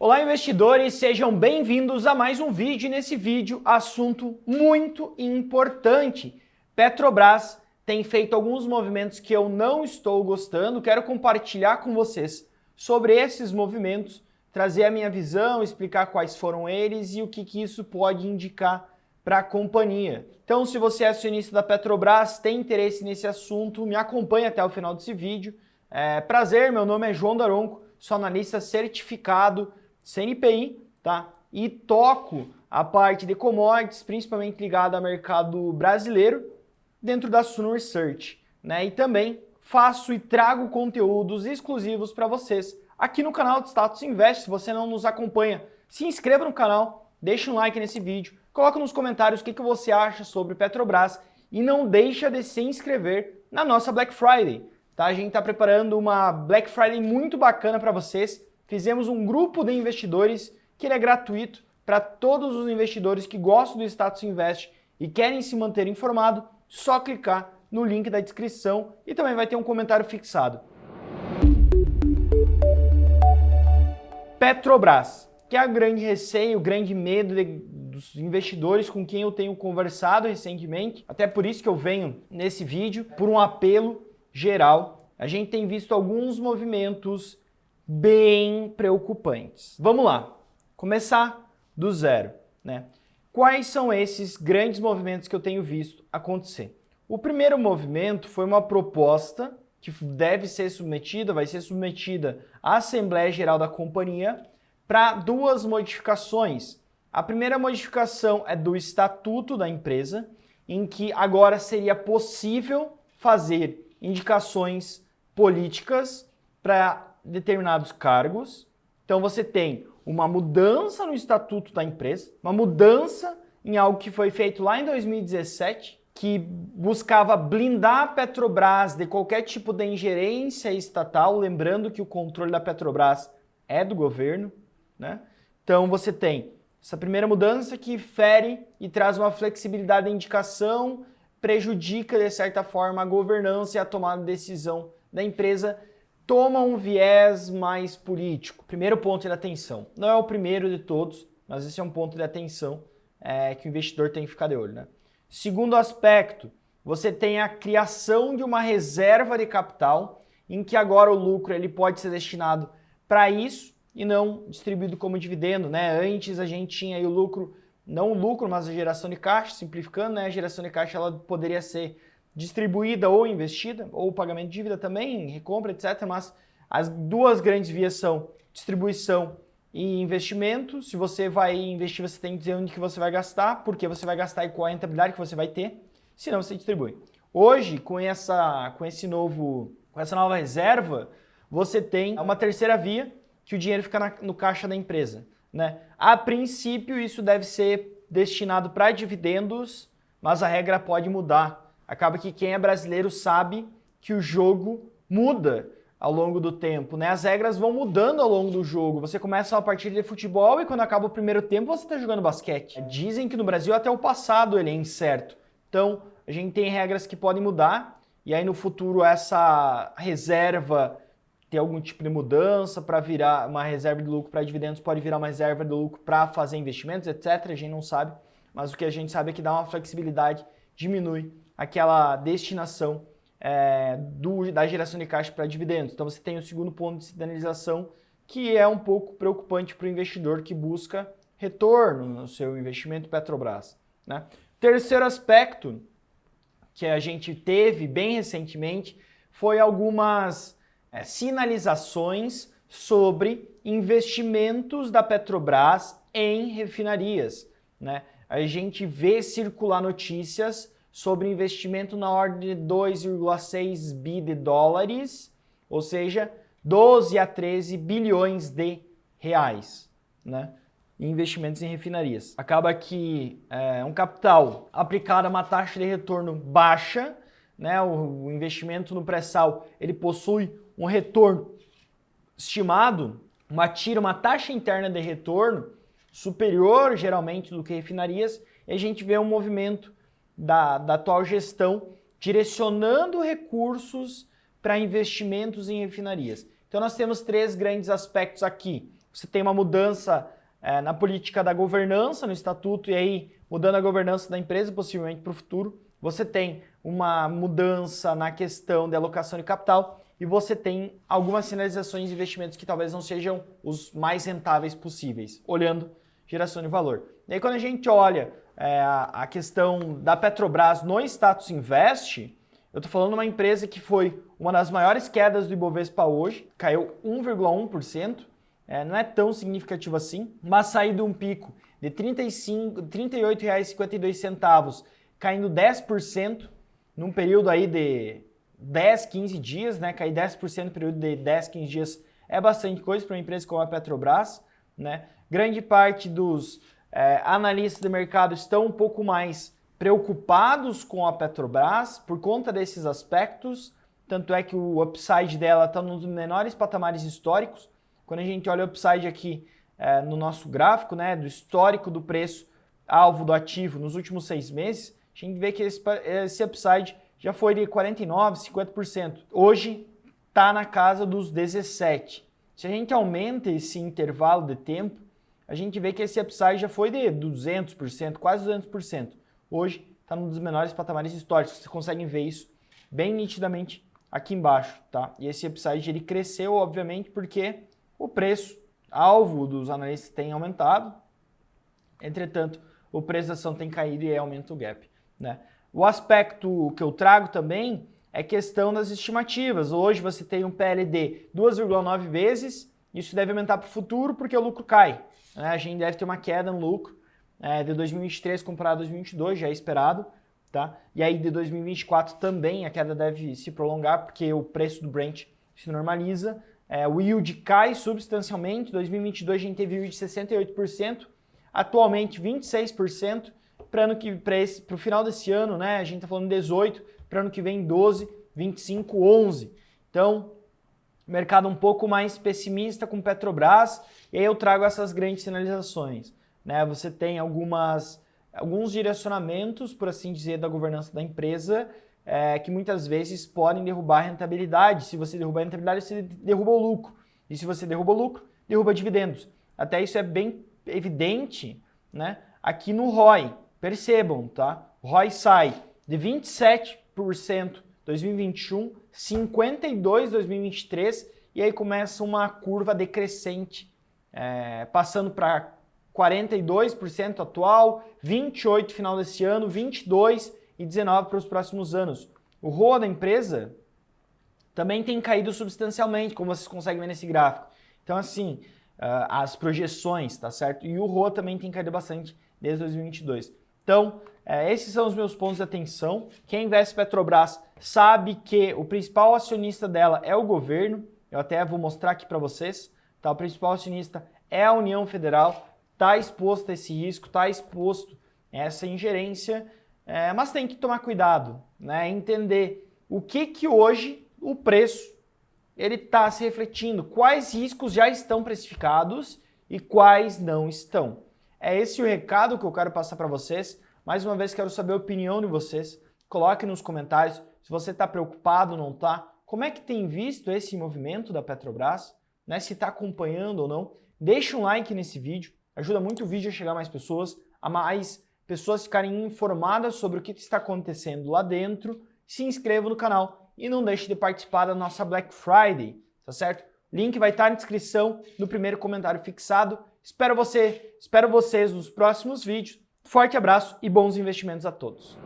Olá, investidores, sejam bem-vindos a mais um vídeo. E nesse vídeo, assunto muito importante. Petrobras tem feito alguns movimentos que eu não estou gostando. Quero compartilhar com vocês sobre esses movimentos, trazer a minha visão, explicar quais foram eles e o que isso pode indicar para a companhia. Então, se você é acionista da Petrobras, tem interesse nesse assunto, me acompanhe até o final desse vídeo. Prazer, meu nome é João Daronco, sou analista certificado CNPI, tá? E toco a parte de commodities, principalmente ligada ao mercado brasileiro, dentro da Suno Research, né? E também faço e trago conteúdos exclusivos para vocês aqui no canal do Status Invest. Se você não nos acompanha, se inscreva no canal, deixa um like nesse vídeo, coloca nos comentários o que você acha sobre Petrobras e não deixa de se inscrever na nossa Black Friday, tá? A gente está preparando uma Black Friday muito bacana para vocês. Fizemos um grupo de investidores que ele é gratuito para todos os investidores que gostam do Status Invest e querem se manter informado, só clicar no link da descrição e também vai ter um comentário fixado. Petrobras, que é o grande receio, o grande medo dos investidores com quem eu tenho conversado recentemente, até por isso que eu venho nesse vídeo, por um apelo geral. A gente tem visto alguns movimentos bem preocupantes. Vamos lá, começar do zero, né? Quais são esses grandes movimentos que eu tenho visto acontecer? O primeiro movimento foi uma proposta que deve ser submetida, vai ser submetida à Assembleia Geral da companhia para duas modificações. A primeira modificação é do estatuto da empresa, em que agora seria possível fazer indicações políticas para determinados cargos. Então você tem uma mudança no estatuto da empresa, uma mudança em algo que foi feito lá em 2017, que buscava blindar a Petrobras de qualquer tipo de ingerência estatal, lembrando que o controle da Petrobras é do governo, né? Então você tem essa primeira mudança que fere e traz uma flexibilidade de indicação, prejudica de certa forma a governança e a tomada de decisão da empresa, toma um viés mais político. Primeiro ponto de atenção. Não é o primeiro de todos, mas esse é um ponto de atenção que o investidor tem que ficar de olho, né? Segundo aspecto, você tem a criação de uma reserva de capital, em que agora o lucro ele pode ser destinado para isso e não distribuído como dividendo, né? Antes a gente tinha aí o lucro, não o lucro, mas a geração de caixa, simplificando, né? A geração de caixa ela poderia ser distribuída ou investida, ou pagamento de dívida também, recompra, etc. Mas as duas grandes vias são distribuição e investimento. Se você vai investir, você tem que dizer onde que você vai gastar, porque você vai gastar e qual a rentabilidade que você vai ter, senão você distribui. Hoje, com essa nova reserva, você tem uma terceira via, que o dinheiro fica no caixa da empresa, né? A princípio, isso deve ser destinado para dividendos, mas a regra pode mudar. Acaba que quem é brasileiro sabe que o jogo muda ao longo do tempo, né? As regras vão mudando ao longo do jogo. Você começa uma partida de futebol e quando acaba o primeiro tempo você está jogando basquete. Dizem que no Brasil até o passado ele é incerto. Então a gente tem regras que podem mudar e aí no futuro essa reserva ter algum tipo de mudança para virar uma reserva de lucro para dividendos, pode virar uma reserva de lucro para fazer investimentos, etc. A gente não sabe, mas o que a gente sabe é que dá uma flexibilidade, diminui aquela destinação da geração de caixa para dividendos. Então você tem o segundo ponto de sinalização, que é um pouco preocupante para o investidor que busca retorno no seu investimento Petrobras, né? Terceiro aspecto que a gente teve bem recentemente foi algumas sinalizações sobre investimentos da Petrobras em refinarias, né? A gente vê circular notícias sobre investimento na ordem de 2,6 bi de dólares, ou seja, 12 a 13 bilhões de reais, né? Investimentos em refinarias. Acaba que um capital aplicado a uma taxa de retorno baixa, né? O investimento no pré-sal ele possui um retorno estimado, uma taxa interna de retorno superior geralmente do que refinarias, e a gente vê um movimento da atual gestão direcionando recursos para investimentos em refinarias. Então nós temos três grandes aspectos aqui. você tem uma mudança na política da governança, no estatuto, e aí mudando a governança da empresa, possivelmente para o futuro. Você tem uma mudança na questão de alocação de capital e você tem algumas sinalizações de investimentos que talvez não sejam os mais rentáveis possíveis, olhando geração de valor. E aí quando a gente olha a questão da Petrobras no status invest, eu estou falando de uma empresa que foi uma das maiores quedas do Ibovespa hoje, caiu 1,1%, não é tão significativo assim, mas saiu de um pico de R$ 38,52, caindo 10% num período aí de 10, 15 dias, né? Cair 10% no período de 10, 15 dias é bastante coisa para uma empresa como a Petrobras, né? Grande parte dos analistas de mercado estão um pouco mais preocupados com a Petrobras por conta desses aspectos, tanto é que o upside dela está nos menores patamares históricos. Quando a gente olha o upside aqui no nosso gráfico, né, do histórico do preço-alvo do ativo nos últimos 6 meses, a gente vê que esse upside já foi de 49%, 50%. Hoje está na casa dos 17%. Se a gente aumenta esse intervalo de tempo, a gente vê que esse upside já foi de 200%, quase 200%. Hoje está num dos menores patamares históricos. Vocês conseguem ver isso bem nitidamente aqui embaixo, tá? E esse upside ele cresceu, obviamente, porque o preço-alvo dos analistas tem aumentado. Entretanto, o preço da ação tem caído e aí aumenta o gap, né? O aspecto que eu trago também é questão das estimativas. Hoje você tem um PLD 2,9 vezes, isso deve aumentar para o futuro porque o lucro cai, né? A gente deve ter uma queda no lucro de 2023 comparado a 2022, já é esperado, tá? E aí de 2024 também a queda deve se prolongar porque o preço do Brent se normaliza. O yield cai substancialmente, 2022 a gente teve yield de 68%, atualmente 26%, para o final desse ano, né, a gente está falando 18%, para ano que vem 12%, 25%, 11%. Então, mercado um pouco mais pessimista com Petrobras, e aí eu trago essas grandes sinalizações, né? Você tem alguns direcionamentos, por assim dizer, da governança da empresa, que muitas vezes podem derrubar a rentabilidade. Se você derrubar a rentabilidade, você derruba o lucro. E se você derruba o lucro, derruba dividendos. Até isso é bem evidente, né, aqui no ROI. Percebam, tá? O ROI sai de 27% em 2021, 52% em 2023, e aí começa uma curva decrescente, passando para 42% atual, 28% final desse ano, 22% e 19% para os próximos anos. O ROA da empresa também tem caído substancialmente, como vocês conseguem ver nesse gráfico. Então, assim, as projeções, tá certo? E o ROA também tem caído bastante desde 2022. Então, esses são os meus pontos de atenção. Quem investe em Petrobras sabe que o principal acionista dela é o governo. Eu até vou mostrar aqui para vocês. Tá? O principal acionista é a União Federal. Está exposto a esse risco, está exposto a essa ingerência, mas tem que tomar cuidado, né? Entender o que hoje o preço ele está se refletindo, quais riscos já estão precificados e quais não estão. É esse o recado que eu quero passar para vocês. Mais uma vez, quero saber a opinião de vocês. Coloque nos comentários se você está preocupado ou não está. Como é que tem visto esse movimento da Petrobras? Né? Se está acompanhando ou não. Deixa um like nesse vídeo. Ajuda muito o vídeo a chegar a mais pessoas ficarem informadas sobre o que está acontecendo lá dentro. Se inscreva no canal e não deixe de participar da nossa Black Friday, tá certo? Link vai estar na descrição no primeiro comentário fixado. Espero vocês nos próximos vídeos. Forte abraço e bons investimentos a todos.